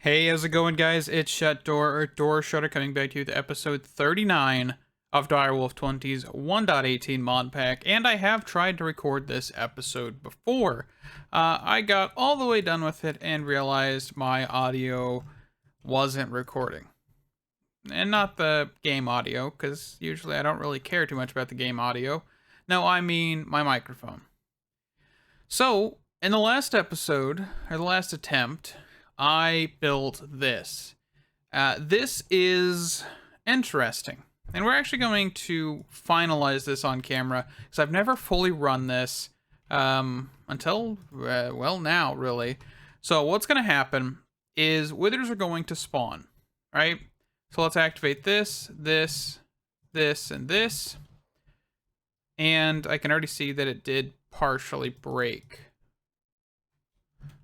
Hey, how's it going, guys? It's Shut Door, or Door Shutter, coming back to you with episode 39 of Direwolf20's 1.18 mod pack, and I have tried to record this episode before. I got all the way done with it and realized my audio wasn't recording. And not the game audio, because usually I don't really care too much about the game audio. No, I mean my microphone. So, in the last episode, or the last attempt, I built this. This is interesting. And we're actually going to finalize this on camera, because I've never fully run this until, well, now, really. So what's going to happen is withers are going to spawn, right? So let's activate this, this, this, and this. And I can already see that it did partially break.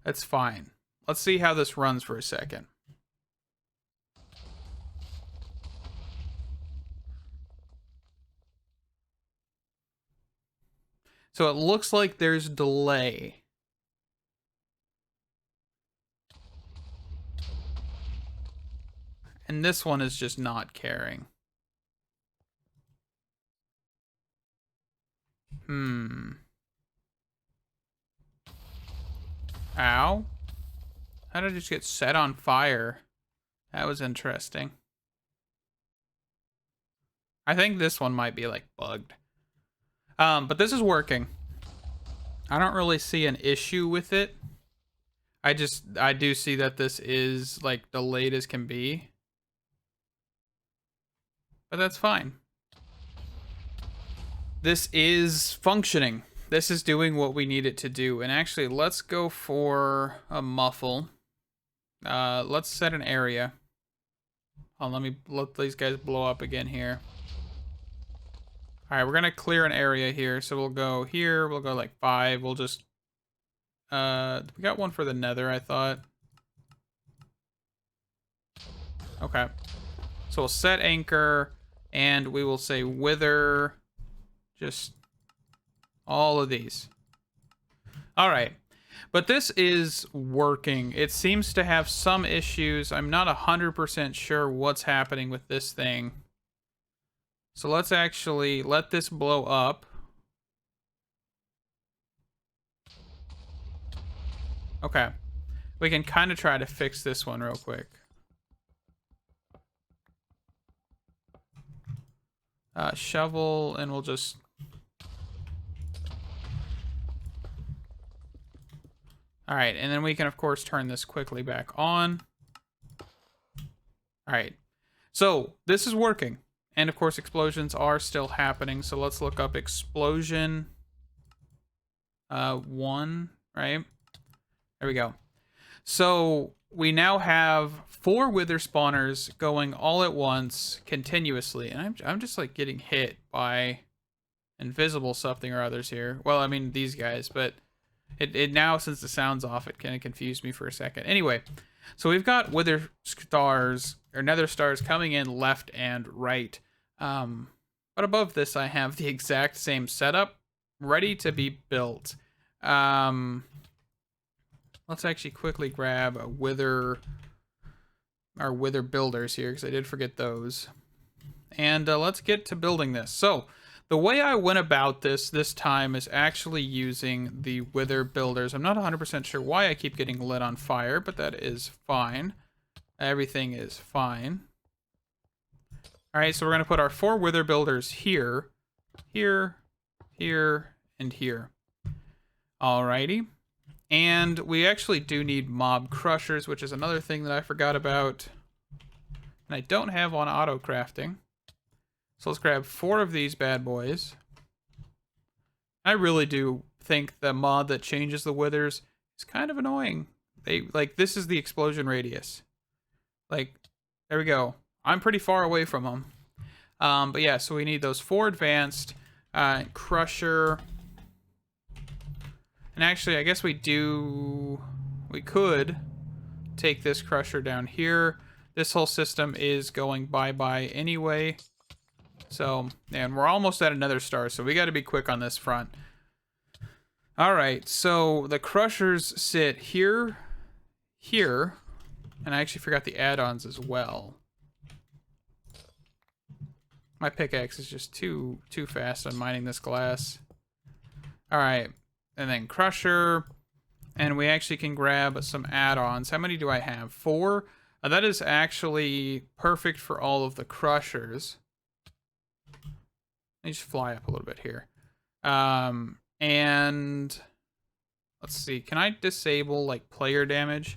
That's fine. Let's see how this runs for a second. So it looks like there's delay. And this one is just not caring. Ow. How did I just get set on fire? That was interesting. I think this one might be like bugged. But this is working. I don't really see an issue with it. I do see that this is like delayed as can be. But that's fine. This is functioning. This is doing what we need it to do. And actually, let's go for a muffle. Let's set an area. Let these guys blow up again here. All right, we're gonna clear an area here. So we'll go here. We'll go like 5. We'll just, we got one for the nether, I thought. Okay. So we'll set anchor and we will say wither, just all of these. All right. But this is working. It seems to have some issues. I'm not 100% sure what's happening with this thing. So let's actually let this blow up. Okay. We can kind of try to fix this one real quick. Shovel, and we'll just... Alright, and then we can, of course, turn this quickly back on. Alright. So, this is working. And, of course, explosions are still happening. So, let's look up explosion 1, right? There we go. So, we now have 4 wither spawners going all at once, continuously. And I'm just, like, getting hit by invisible something or others here. Well, I mean, these guys, but... It now, since the sound's off, it kind of confused me for a second. Anyway, so we've got wither stars, or nether stars, coming in left and right. But above this, I have the exact same setup, ready to be built. Let's actually quickly grab a our wither builders here, because I did forget those. And let's get to building this. So, the way I went about this time is actually using the wither builders. I'm not 100% sure why I keep getting lit on fire, but that is fine. Everything is fine. Alright, so we're going to put our 4 wither builders here, here, here, and here. Alrighty. And we actually do need mob crushers, which is another thing that I forgot about. And I don't have on auto crafting. So let's grab 4 of these bad boys. I really do think the mod that changes the withers is kind of annoying. This is the explosion radius. Like, there we go. I'm pretty far away from them. But yeah, so we need those 4 advanced, crusher. And actually, I guess we could take this crusher down here. This whole system is going bye-bye anyway. So, and we're almost at another star, so we got to be quick on this front. All right, so the crushers sit here, here, And I actually forgot the add-ons as well. My pickaxe is just too fast on mining this glass. Alright. And then crusher. And we actually can grab some add-ons. How many do I have? 4? That is actually perfect for all of the crushers. Let me just fly up a little bit here. And let's see. Can I disable like player damage?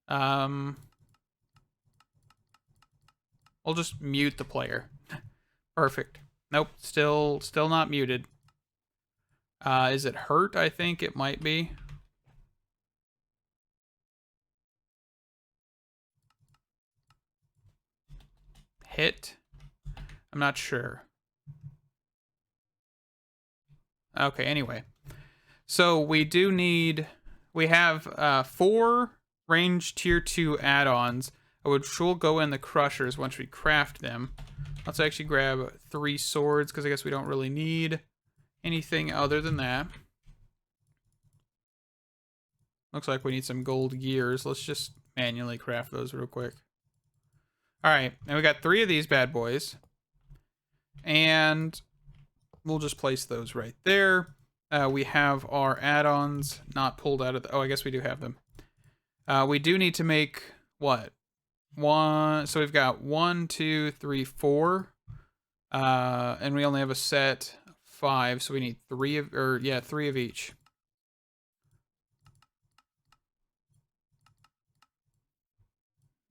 We'll just mute the player. Perfect. Nope, still not muted. Is it hurt? I think it might be. Hit? I'm not sure. Okay, anyway. So we do need... We have 4 range tier 2 add-ons, which will go in the crushers once we craft them. Let's actually grab 3 swords, because I guess we don't really need anything other than that. Looks like we need some gold gears. Let's just manually craft those real quick. Alright, and we got 3 of these bad boys. And we'll just place those right there. We have our add-ons not pulled out of the... Oh, I guess we do have them. We do need to make... What? 1... So we've got 1, 2, 3, 4. And we only have a set of 5, so we need 3 of... Or, yeah, 3 of each.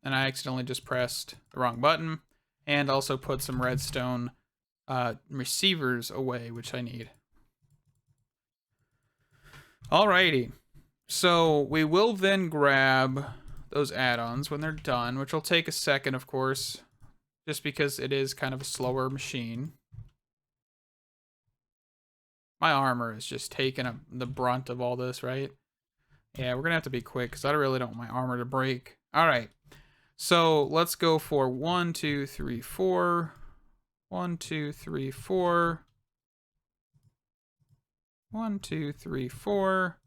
And I accidentally just pressed the wrong button. And also put some redstone receivers away, which I need. Alrighty. So we will then grab those add-ons when they're done, which will take a second, of course, just because it is kind of a slower machine. My armor is just taking the brunt of all this, right? Yeah, we're gonna have to be quick because I really don't want my armor to break. Alright. So let's go for 1, 2, 3, 4. 1, 2, 3, 4. 1, 2, 3, 4.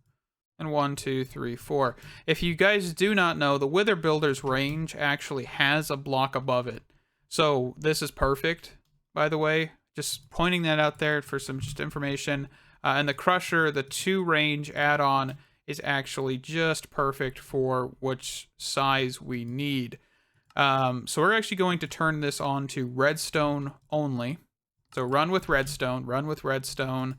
And 1, 2, 3, 4. If you guys do not know, the Wither Builder's range actually has a block above it. So this is perfect, by the way. Just pointing that out there for some just information. And the Crusher, the 2 range add-on, is actually just perfect for which size we need. So we're actually going to turn this on to redstone only. So run with redstone, run with redstone,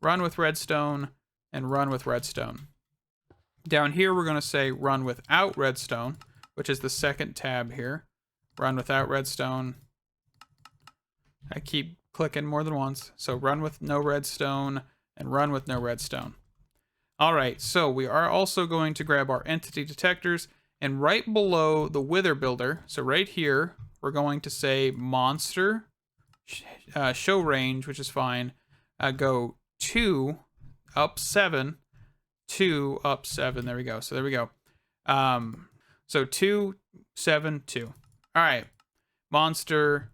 run with redstone, and run with redstone. Down here, we're going to say run without redstone, which is the second tab here. Run without redstone. I keep clicking more than once. So run with no redstone and run with no redstone. All right, so we are also going to grab our entity detectors, and right below the Wither Builder, so right here, we're going to say monster, show range, which is fine, go 2, up 7, 2, up 7. There we go. So there we go. So 2, 7, 2. All right. Monster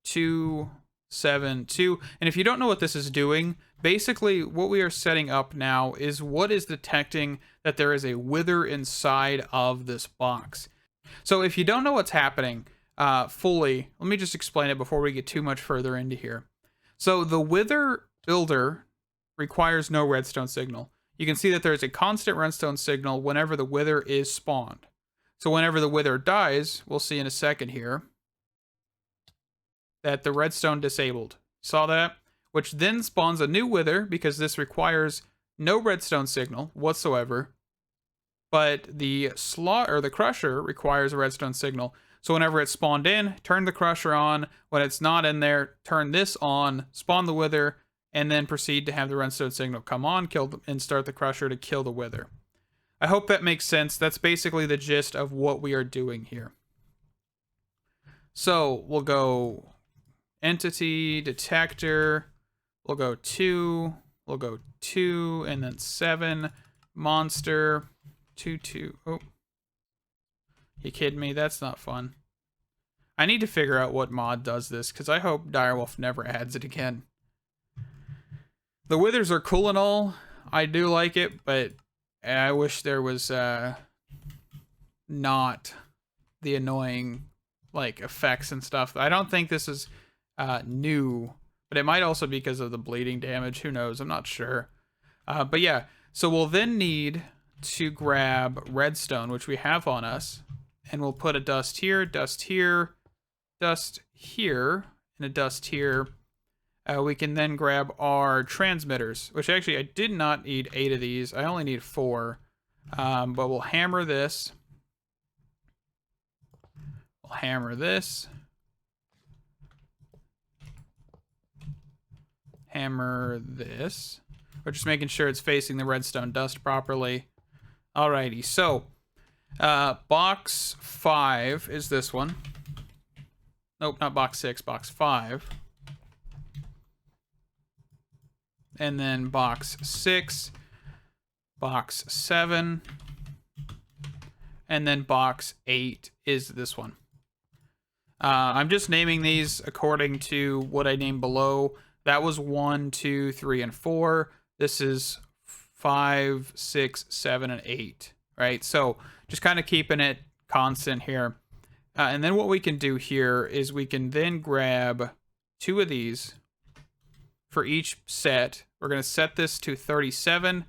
2, 7, 2. And if you don't know what this is doing, basically what we are setting up now is what is detecting that there is a wither inside of this box. So if you don't know what's happening fully, let me just explain it before we get too much further into here. So the Wither Builder requires no redstone signal. You can see that there is a constant redstone signal whenever the wither is spawned. So whenever the wither dies, we'll see in a second here, that the redstone disabled. Saw that? Which then spawns a new wither because this requires no redstone signal whatsoever. But the crusher requires a redstone signal. So whenever it's spawned in, turn the crusher on. When it's not in there, turn this on, spawn the wither, and then proceed to have the redstone signal come on, and start the crusher to kill the wither. I hope that makes sense. That's basically the gist of what we are doing here. So we'll go entity detector. We'll go 2. We'll go 2 and then 7. Monster 2, 2. Oh, you kidding me? That's not fun. I need to figure out what mod does this because I hope Direwolf never adds it again. The withers are cool and all. I do like it, but I wish there was not the annoying like effects and stuff. I don't think this is new, but it might also be because of the bleeding damage. Who knows? I'm not sure. But yeah, so we'll then need to grab redstone, which we have on us, and we'll put a dust here, dust here, dust here, and a dust here. We can then grab our transmitters, which actually I did not need 8 of these. I only need 4. But we'll hammer this. We'll hammer this. Hammer this. We're just making sure it's facing the redstone dust properly. Alrighty, so box 5 is this one. Nope, not box 6, box 5. And then box 6, box 7, and then box 8 is this one. I'm just naming these according to what I named below. That was 1, 2, 3, and 4. This is 5, 6, 7, and 8, right? So just kind of keeping it constant here. And then what we can do here is we can then grab 2 of these for each set. We're going to set this to 37,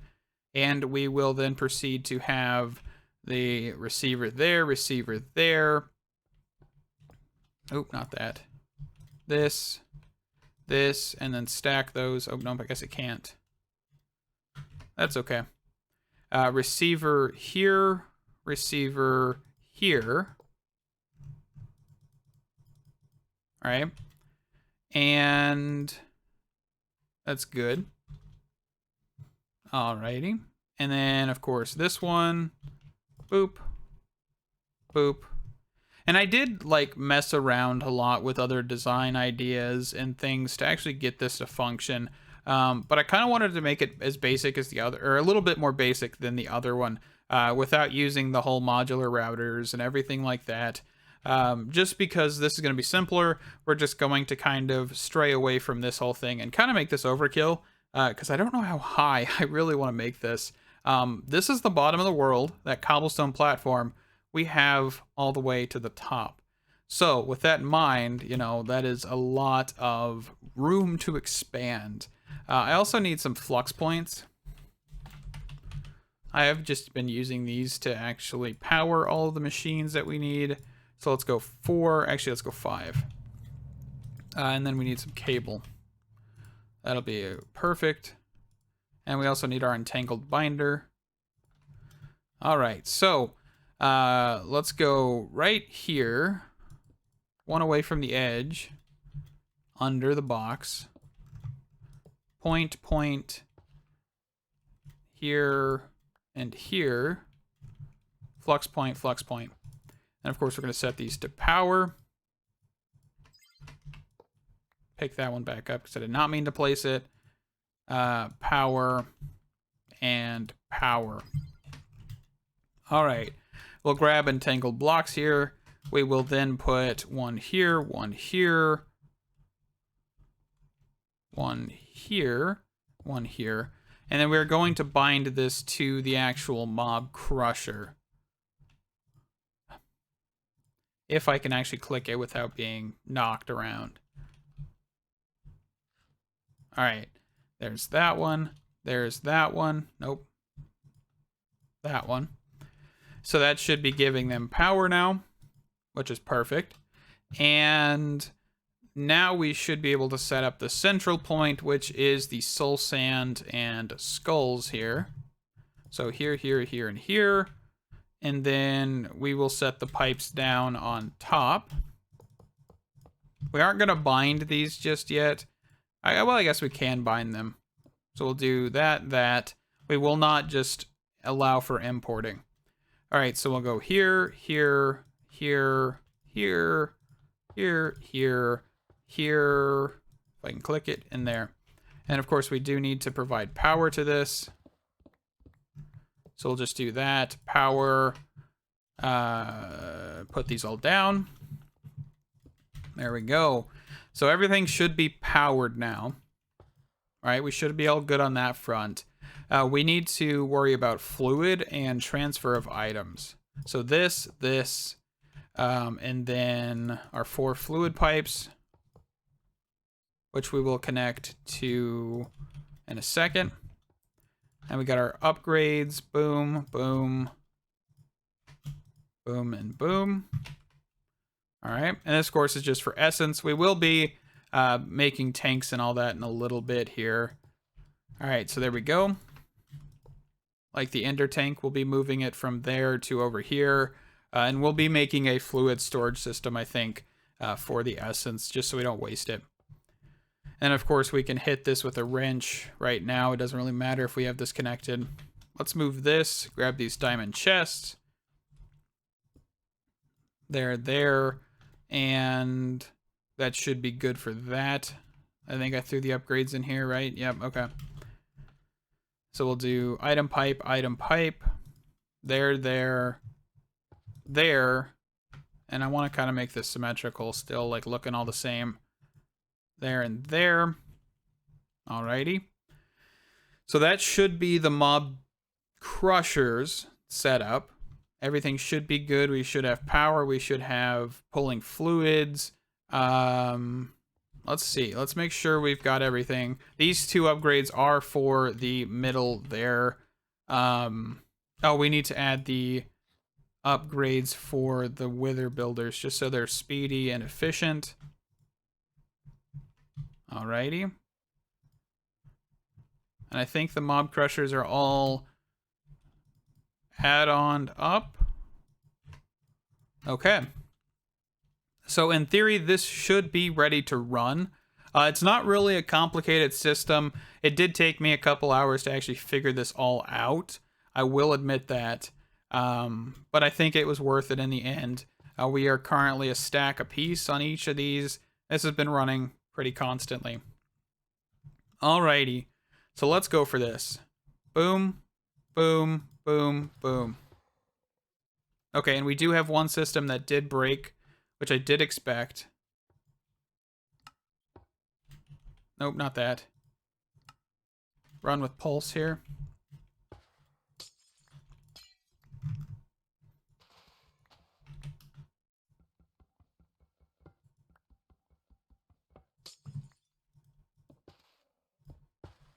and we will then proceed to have the receiver there, receiver there. Oh, not that. This, and then stack those. Oh, no, I guess it can't. That's okay. Receiver here, receiver here. All right. And that's good. Alrighty. And then, of course, this one. Boop. Boop. And I did, like, mess around a lot with other design ideas and things to actually get this to function. But I kind of wanted to make it as basic as the other, or a little bit more basic than the other one, without using the whole modular routers and everything like that. Just because this is going to be simpler, we're just going to kind of stray away from this whole thing and kind of make this overkill, because I don't know how high I really want to make this. This is the bottom of the world, that cobblestone platform. We have all the way to the top. So with that in mind, you know, that is a lot of room to expand. I also need some flux points. I have just been using these to actually power all of the machines that we need. So let's go 4, actually let's go 5. And then we need some cable. That'll be perfect. And we also need our entangled binder. All right, so let's go right here, one away from the edge, under the box. Point, here, and here. Flux point, flux point. And of course, we're going to set these to power. Pick that one back up because I did not mean to place it. Power and power. All right. We'll grab entangled blocks here. We will then put one here, one here, one here, one here. And then we're going to bind this to the actual mob crusher. If I can actually click it without being knocked around. All right, there's that one. There's that one. Nope. That one. So that should be giving them power now, which is perfect. And now we should be able to set up the central point, which is the soul sand and skulls here. So here, here, here, and here. And then we will set the pipes down on top. We aren't going to bind these just yet. Well, I guess we can bind them. So we'll do that. We will not just allow for importing. All right, so we'll go here, here, here, here, here, here, here. If I can click it in there. And of course, we do need to provide power to this. So we'll just do that. Power. Put these all down. There we go. So everything should be powered now. All right, we should be all good on that front. we need to worry about fluid and transfer of items. So this, and then our 4 fluid pipes, which we will connect to in a second. And we got our upgrades, boom, boom, boom, and boom. All right, and this, of course, is just for essence. We will be making tanks and all that in a little bit here. All right, so there we go. Like the ender tank, we'll be moving it from there to over here. And we'll be making a fluid storage system, I think, for the essence, just so we don't waste it. And of course, we can hit this with a wrench right now. It doesn't really matter if we have this connected. Let's move this, grab these diamond chests. There, and that should be good for that. I think I threw the upgrades in here, right? Yep, okay. So we'll do item pipe, there. And I want to kind of make this symmetrical still, like looking all the same. There and there. Alrighty. So that should be the mob crushers setup. Everything should be good. We should have power. We should have pulling fluids. Let's see. Let's make sure we've got everything. These 2 upgrades are for the middle there. Oh, we need to add the upgrades for the wither builders just so they're speedy and efficient. Alrighty. And I think the mob crushers are all add-on up. Okay. So in theory, this should be ready to run. It's not really a complicated system. It did take me a couple hours to actually figure this all out. I will admit that. But I think it was worth it in the end. We are currently a stack apiece on each of these. This has been running pretty constantly. Alrighty. So let's go for this. Boom, boom, boom, boom. Okay, and we do have one system that did break, which I did expect. Nope, not that. Run with pulse here.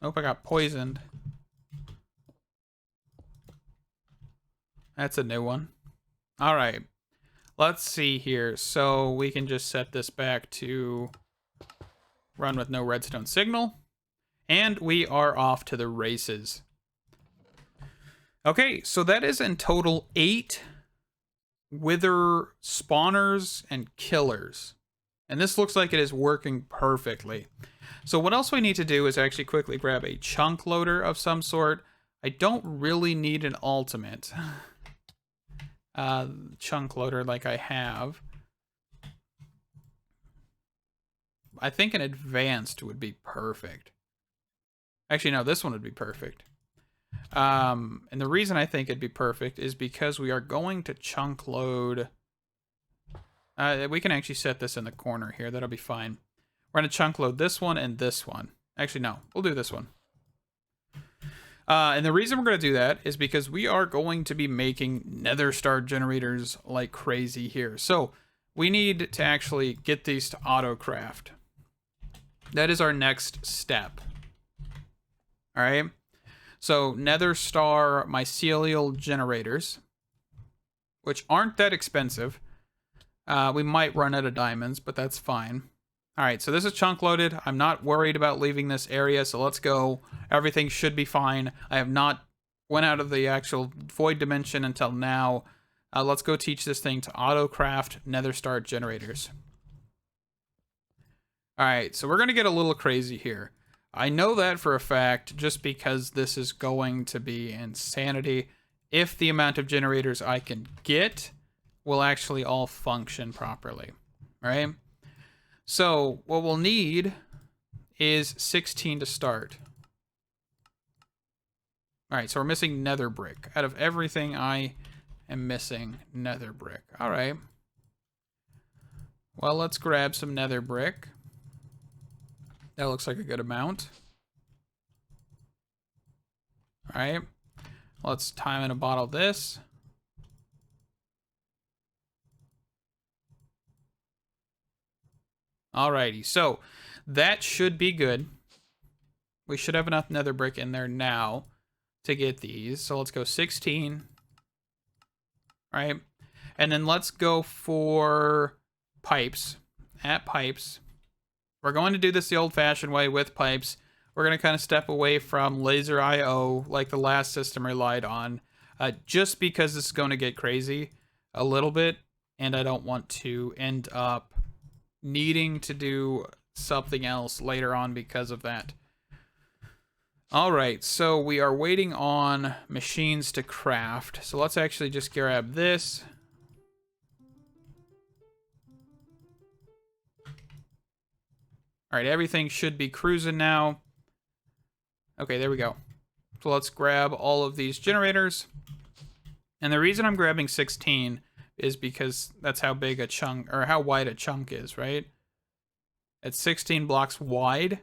Nope, I got poisoned. That's a new one. All right. Let's see here. So we can just set this back to run with no redstone signal. And we are off to the races. Okay, so that is in total 8 wither spawners and killers. And this looks like it is working perfectly. So what else we need to do is actually quickly grab a chunk loader of some sort. I don't really need an ultimate chunk loader like I have. I think an advanced would be perfect. Actually, no, this one would be perfect. And the reason I think it'd be perfect is because we are going to chunk load. We can actually set this in the corner here. That'll be fine. We're going to chunk load this one and this one. Actually, no, we'll do this one. And the reason we're going to do that is because we are going to be making Nether Star Generators like crazy here. So we need to actually get these to auto-craft. That is our next step. All right. So Nether Star Mycelial Generators, which aren't that expensive. We might run out of diamonds, but that's fine. All right, so this is chunk loaded. I'm not worried about leaving this area, so let's go. Everything should be fine. I have not went out of the actual void dimension until now. Let's go teach this thing to auto-craft Nether Star Generators. All right, so we're going to get a little crazy here. I know that for a fact just because this is going to be insanity if the amount of generators I can get will actually all function properly, right? So what we'll need is 16 to start. All right, so we're missing nether brick. Out of everything, I am missing nether brick. All right. Well, let's grab some nether brick. That looks like a good amount. All right. Let's time in a bottle this. Alrighty, so that should be good. We should have enough nether brick in there now to get these. So let's go 16. Right? And then let's go for pipes. At pipes. We're going to do this the old-fashioned way with pipes. We're going to kind of step away from laser IO like the last system relied on. Just because this is going to get crazy a little bit. And I don't want to end up needing to do something else later on because of that. Alright, so we are waiting on machines to craft. So let's actually just grab this. Alright, everything should be cruising now. Okay, there we go. So let's grab all of these generators. And the reason I'm grabbing 16 is because that's how big a chunk, or how wide a chunk is, right? It's 16 blocks wide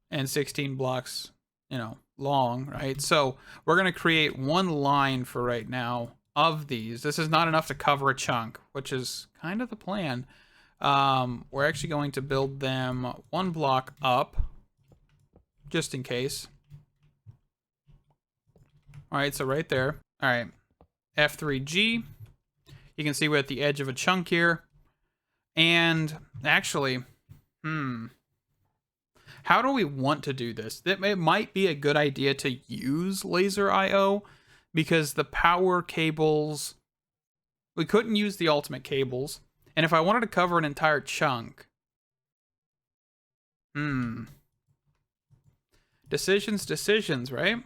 and 16 blocks, you know, long, right? So we're going to create one line for right now of these. This is not enough to cover a chunk, which is kind of the plan. We're actually going to build them one block up, just in case. All right, so right there. All right, F3G. You can see we're at the edge of a chunk here. And actually, how do we want to do this? It might be a good idea to use laser IO because the power cables, we couldn't use the ultimate cables. And if I wanted to cover an entire chunk, decisions, right?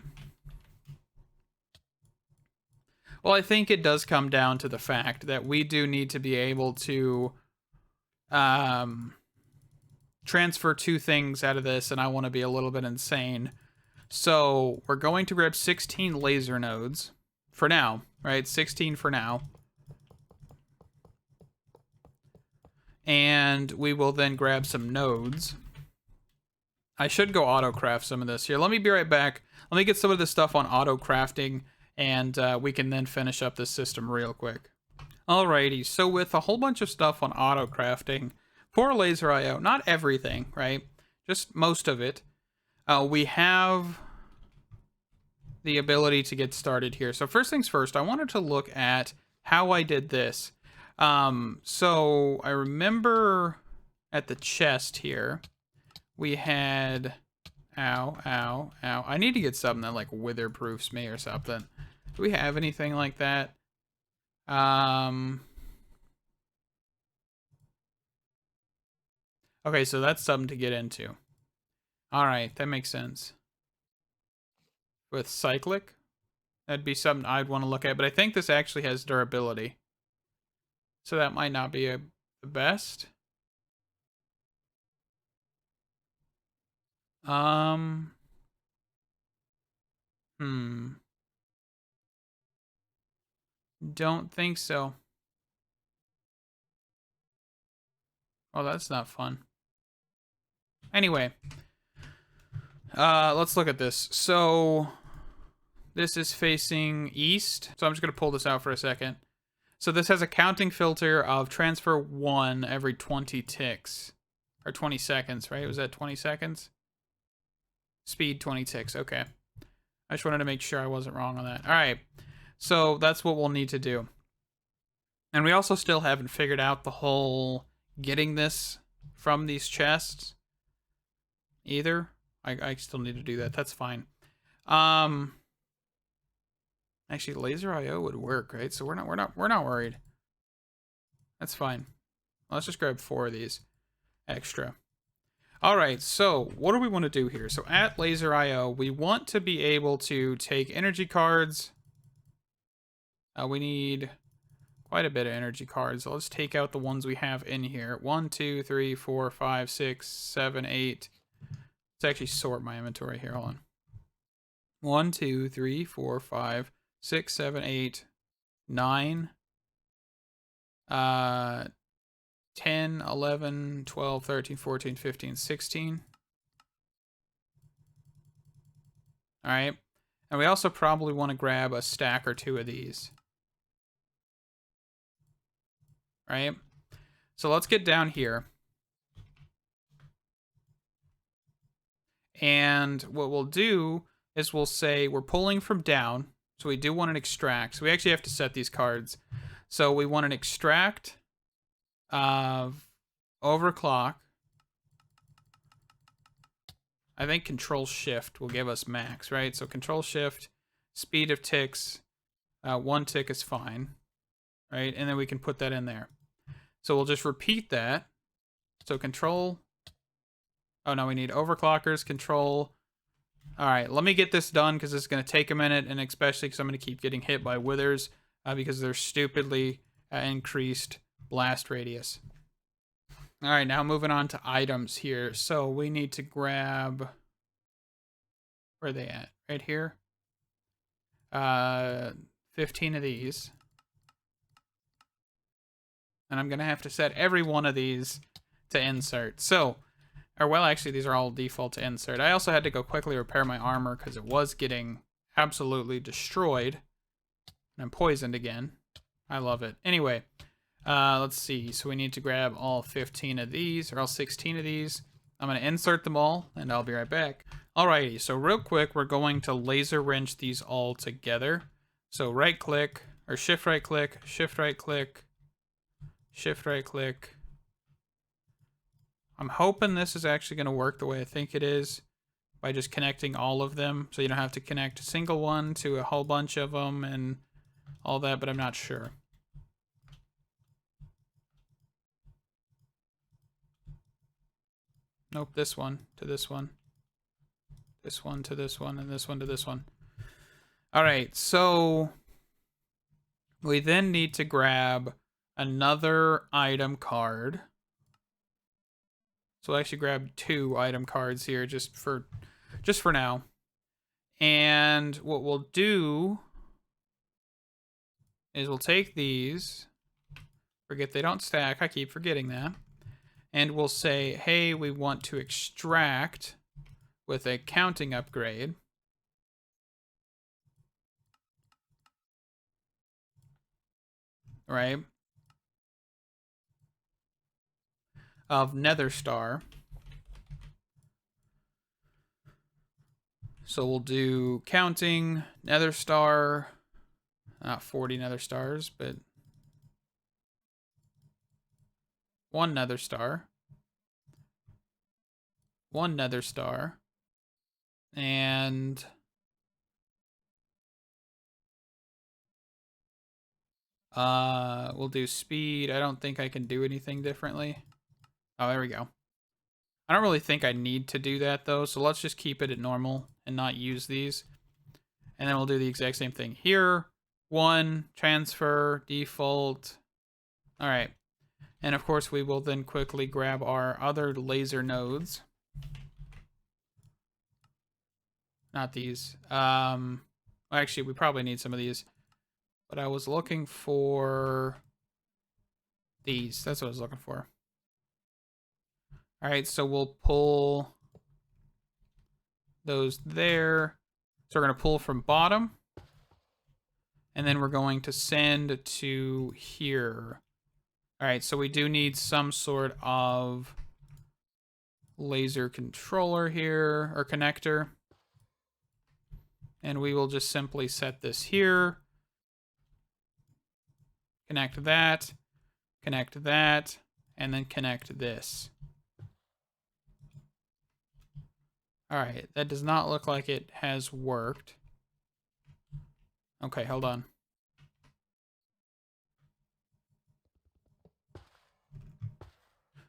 Well, I think it does come down to the fact that we do need to be able to transfer two things out of this, and I want to be a little bit insane. So we're going to grab 16 laser nodes for now, right? 16 for now. And we will then grab some nodes. I should go auto-craft some of this here. Let me be right back. Let me get some of this stuff on auto-crafting, and we can then finish up this system real quick. Alrighty, so with a whole bunch of stuff on auto-crafting for laser IO, not everything, right? Just most of it. We have the ability to get started here. So first things first, I wanted to look at how I did this. So I remember at the chest here, we had, ow. I need to get something that like wither-proofs me or something. Do we have anything like that? Okay, so that's something to get into. All right, that makes sense. With cyclic, that'd be something I'd want to look at, but I think this actually has durability. So that might not be the best. Don't think so. Oh, that's not fun. Anyway, let's look at this. So this is facing east. So I'm just going to pull this out for a second. So this has a counting filter of transfer 1 every 20 ticks. Or 20 seconds, right? Was that 20 seconds? Speed 20 ticks, okay. I just wanted to make sure I wasn't wrong on that. All right, so that's what we'll need to do. And we also still haven't figured out the whole getting this from these chests either. I still need to do that. That's fine. Actually, laser IO would work, right? So we're not worried. That's fine. Let's just grab 4 of these extra. All right, so what do we want to do here? So at laser IO, we want to be able to take energy cards. We need quite a bit of energy cards. So let's take out the ones we have in here. 1, 2, 3, 4, 5, 6, 7, 8. Let's actually sort my inventory here. Hold on. 1, 2, 3, 4, 5, 6, 7, 8, 9. 10, 11, 12, 13, 14, 15, 16. All right. And we also probably want to grab a stack or two of these. Right? So let's get down here. And what we'll do is we'll say we're pulling from down. So we do want an extract. So we actually have to set these cards. So we want an extract of overclock. I think Control Shift will give us max, right? So Control Shift, speed of ticks, 1 tick is fine, right? And then we can put that in there. So we'll just repeat that. So Control. Oh no, we need overclockers, Control. All right, let me get this done because it's going to take a minute, and especially because I'm going to keep getting hit by withers because they're stupidly increased blast radius. All right, now moving on to items here. So we need to grab, where are they at? Right here. 15 of these. And I'm going to have to set every one of these to insert. So, or well, actually, these are all default to insert. I also had to go quickly repair my armor because it was getting absolutely destroyed. And I'm poisoned again. I love it. Anyway, let's see. So we need to grab all 15 of these, or all 16 of these. I'm going to insert them all, and I'll be right back. Alrighty, so real quick, we're going to laser wrench these all together. So right click, or shift right click, shift right click, shift right click. I'm hoping this is actually going to work the way I think it is by just connecting all of them. So you don't have to connect a single one to a whole bunch of them and all that, but I'm not sure. Nope, this one to this one. This one to this one, and this one to this one. Alright, so we then need to grab another item card. So we'll actually grab 2 item cards here just for now. And what we'll do is we'll take these. Forget they don't stack. I keep forgetting that. And we'll say, hey, we want to extract with a counting upgrade. Right? Of Nether Star. So we'll do counting, Nether Star, not 40 Nether Stars, but 1 Nether Star, 1 Nether Star, and we'll do speed. I don't think I can do anything differently. Oh, there we go. I don't really think I need to do that though, so let's just keep it at normal and not use these. And then we'll do the exact same thing here. 1, transfer, default. All right. And of course, we will then quickly grab our other laser nodes. Not these. Actually, we probably need some of these. But I was looking for these. That's what I was looking for. All right, so we'll pull those there. So we're going to pull from bottom. And then we're going to send to here. All right, so we do need some sort of laser controller here, or connector. And we will just simply set this here. Connect that, and then connect this. All right, that does not look like it has worked. Okay, hold on.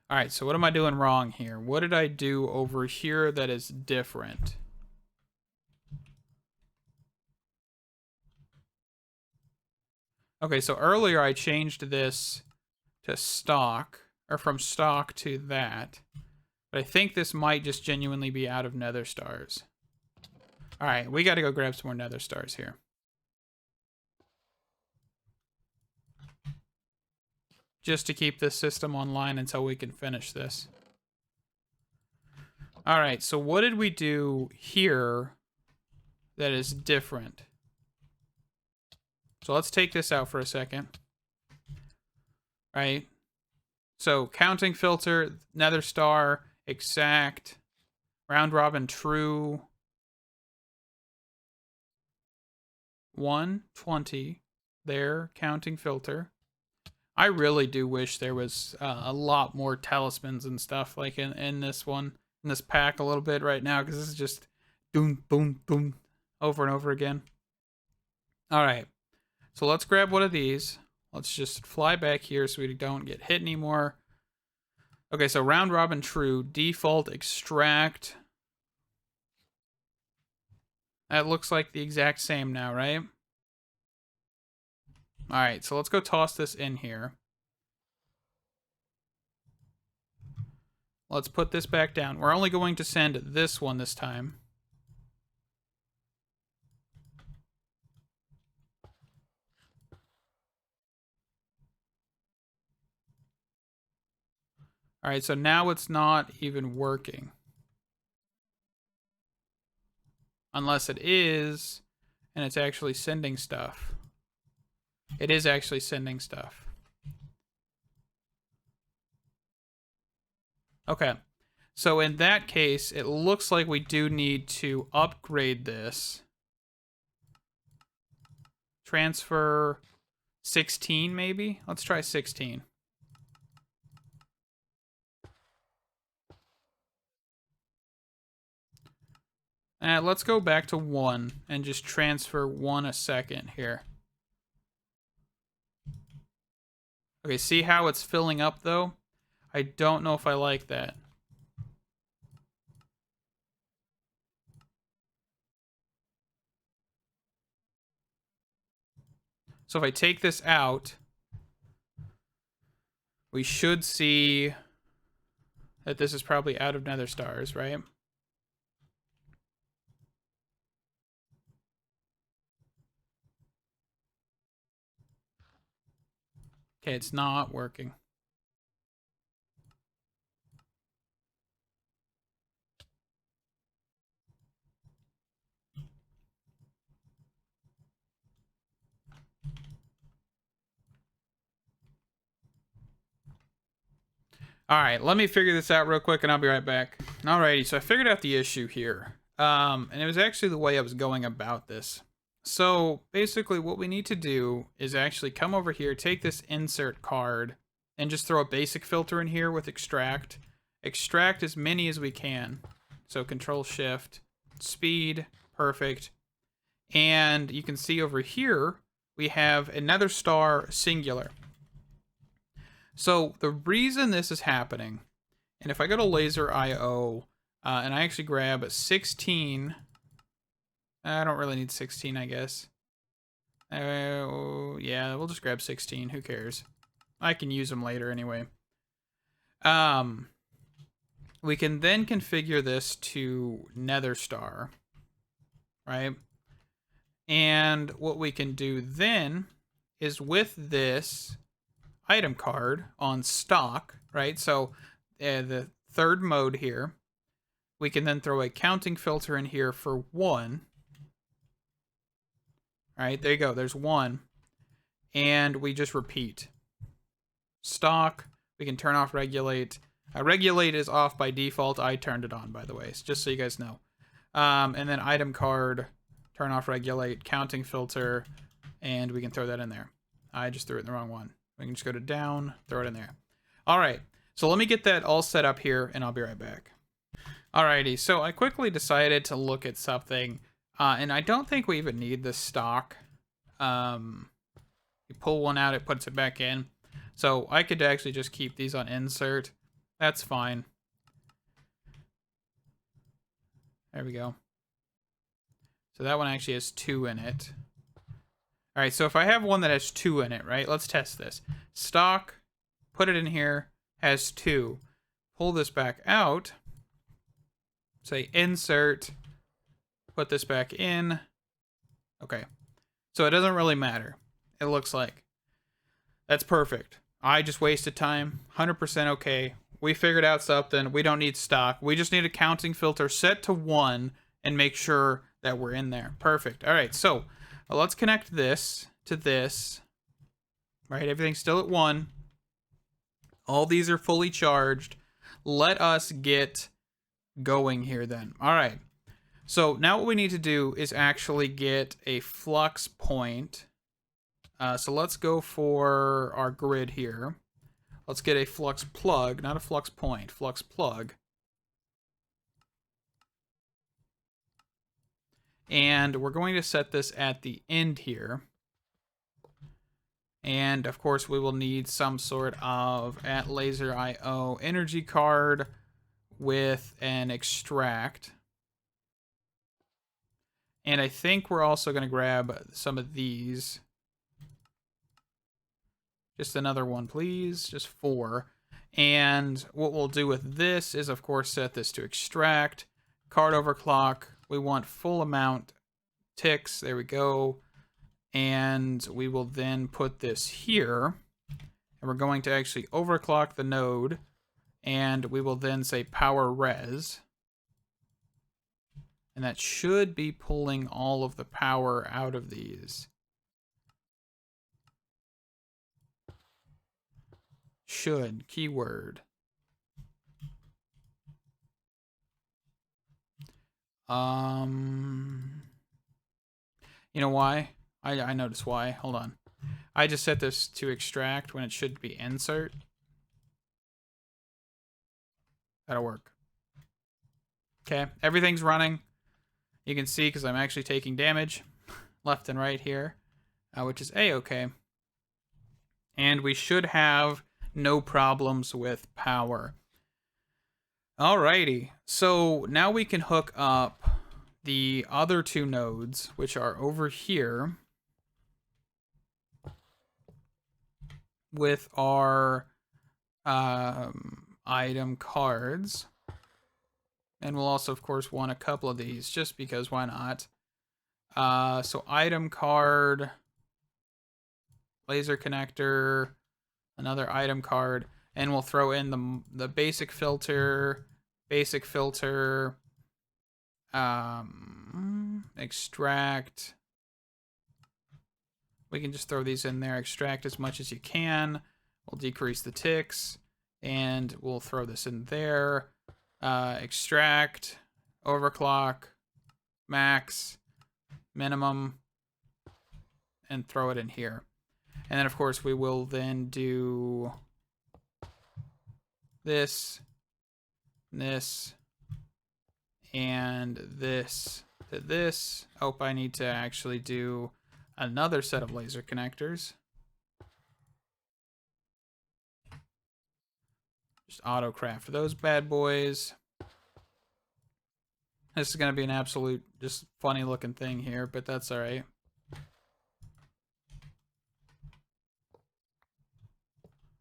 All right, so what am I doing wrong here? What did I do over here that is different? Okay, so earlier I changed this to stock, or from stock to that. But I think this might just genuinely be out of Nether Stars. All right, we got to go grab some more Nether Stars here. Just to keep this system online until we can finish this. All right, so what did we do here that is different. So let's take this out for a second. Right? So counting filter, Nether Star, exact, round robin true, 120 there, counting filter. I really do wish there was a lot more talismans and stuff like in this one, in this pack a little bit right now, because this is just boom, boom, boom, over and over again. All right, so let's grab one of these. Let's just fly back here so we don't get hit anymore. Okay, so round robin true, default extract. That looks like the exact same now, right? All right, so let's go toss this in here. Let's put this back down. We're only going to send this one this time. All right, so now it's not even working. Unless it is, and it's actually sending stuff. It is actually sending stuff. Okay. So in that case, it looks like we do need to upgrade this. Transfer 16 maybe? Let's try 16. Let's go back to 1 and just transfer 1 a second here. Okay, see how it's filling up though? I don't know if I like that. So if I take this out, we should see that this is probably out of Nether Stars, right? Okay, it's not working. All right, let me figure this out real quick and I'll be right back. Alrighty, so I figured out the issue here. And it was actually the way I was going about this. So basically what we need to do is actually come over here, take this insert card, and just throw a basic filter in here with extract. Extract as many as we can. So Control Shift, speed, perfect. And you can see over here, we have a Nether Star singular. So the reason this is happening, and if I go to laser IO, and I actually grab 16, I don't really need 16, I guess. Yeah, we'll just grab 16, who cares? I can use them later anyway. We can then configure this to Nether Star, right? And what we can do then is with this item card on stock, right? So the third mode here, we can then throw a counting filter in here for 1. All right, there you go. There's 1. And we just repeat. Stock, we can turn off regulate. Regulate is off by default. I turned it on, by the way, just so you guys know. And then item card, turn off regulate, counting filter, and we can throw that in there. I just threw it in the wrong one. We can just go to down, throw it in there. All right, so let me get that all set up here, and I'll be right back. Alrighty, so I quickly decided to look at something, and I don't think we even need this stock. You pull one out, it puts it back in. So I could actually just keep these on insert. That's fine. There we go. So that one actually has 2 in it. All right, so if I have one that has 2 in it, right? Let's test this. Stock, put it in here, has 2. Pull this back out. Say insert, put this back in. Okay, so it doesn't really matter. It looks like. That's perfect. I just wasted time. 100% okay. We figured out something. We don't need stock. We just need a counting filter set to 1 and make sure that were in there. Perfect. All right, so let's connect this to this. Right, everything's still at 1. All these are fully charged. Let us get going here then. All right. So now what we need to do is actually get a flux point. So let's go for our grid here. Let's get a flux plug, not a flux point, flux plug. And we're going to set this at the end here. And of course we will need some sort of at laser IO energy card with an extract. And I think we're also going to grab some of these. Just another one, please. Just 4. And what we'll do with this is, of course, set this to extract. Card overclock. We want full amount ticks. There we go. And we will then put this here. And we're going to actually overclock the node. And we will then say power res. And that should be pulling all of the power out of these. Should, keyword. You know why? I noticed why. Hold on. I just set this to extract when it should be insert. That'll work. Okay, everything's running. You can see because I'm actually taking damage left and right here, which is A-okay. And we should have no problems with power. Alrighty, so now we can hook up the other 2 nodes, which are over here, with our item cards. And we'll also, of course, want a couple of these, just because why not? So item card, laser connector, another item card, and we'll throw in the basic filter, extract. We can just throw these in there, extract as much as you can. We'll decrease the ticks, and we'll throw this in there. Extract, overclock, max, minimum, and throw it in here. And then, of course, we will then do this, this, and this to this. Oh, I need to actually do another set of laser connectors. Just auto craft those bad boys. This is going to be an absolute just funny looking thing here, but that's all right.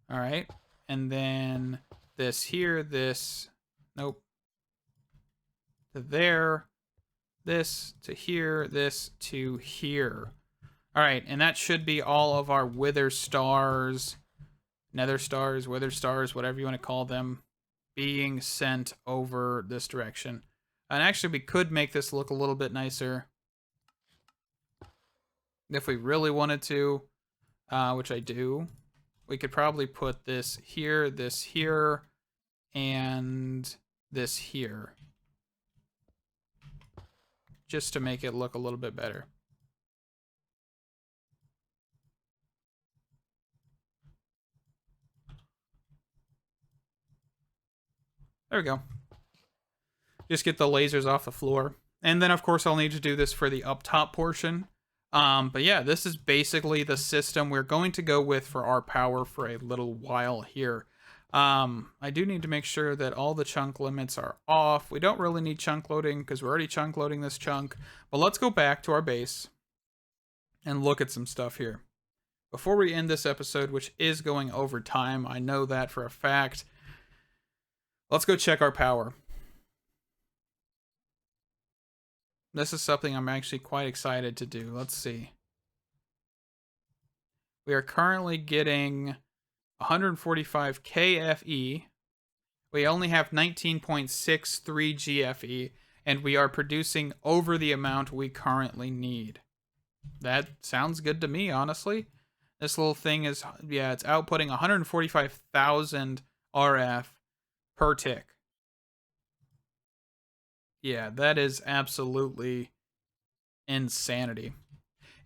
All right. And then this here, this, nope. To there, this to here, this to here. All right. And that should be all of our wither stars, nether stars, wither stars, whatever you want to call them, being sent over this direction. And actually, we could make this look a little bit nicer if we really wanted to, which I do. We could probably put this here, and this here, just to make it look a little bit better. There we go. Just get the lasers off the floor. And then, of course, I'll need to do this for the up top portion. But yeah, this is basically the system we're going to go with for our power for a little while here. I do need to make sure that all the chunk limits are off. We don't really need chunk loading because we're already chunk loading this chunk. But let's go back to our base and look at some stuff here. Before we end this episode, which is going over time, I know that for a fact. Let's go check our power. This is something I'm actually quite excited to do. Let's see. We are currently getting 145 KFE. We only have 19.63 GFE. and we are producing over the amount we currently need. That sounds good to me, honestly. This little thing is, yeah, it's outputting 145,000 RF per tick. Yeah, that is absolutely insanity.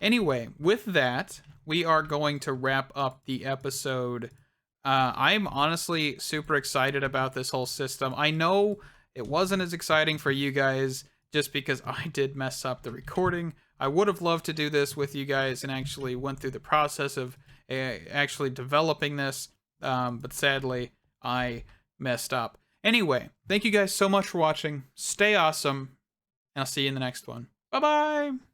Anyway, with that, we are going to wrap up the episode. I'm honestly super excited about this whole system. I know it wasn't as exciting for you guys just because I did mess up the recording. I would have loved to do this with you guys and actually went through the process of actually developing this, but sadly, I messed up. Anyway, thank you guys so much for watching. Stay awesome, and I'll see you in the next one. Bye-bye!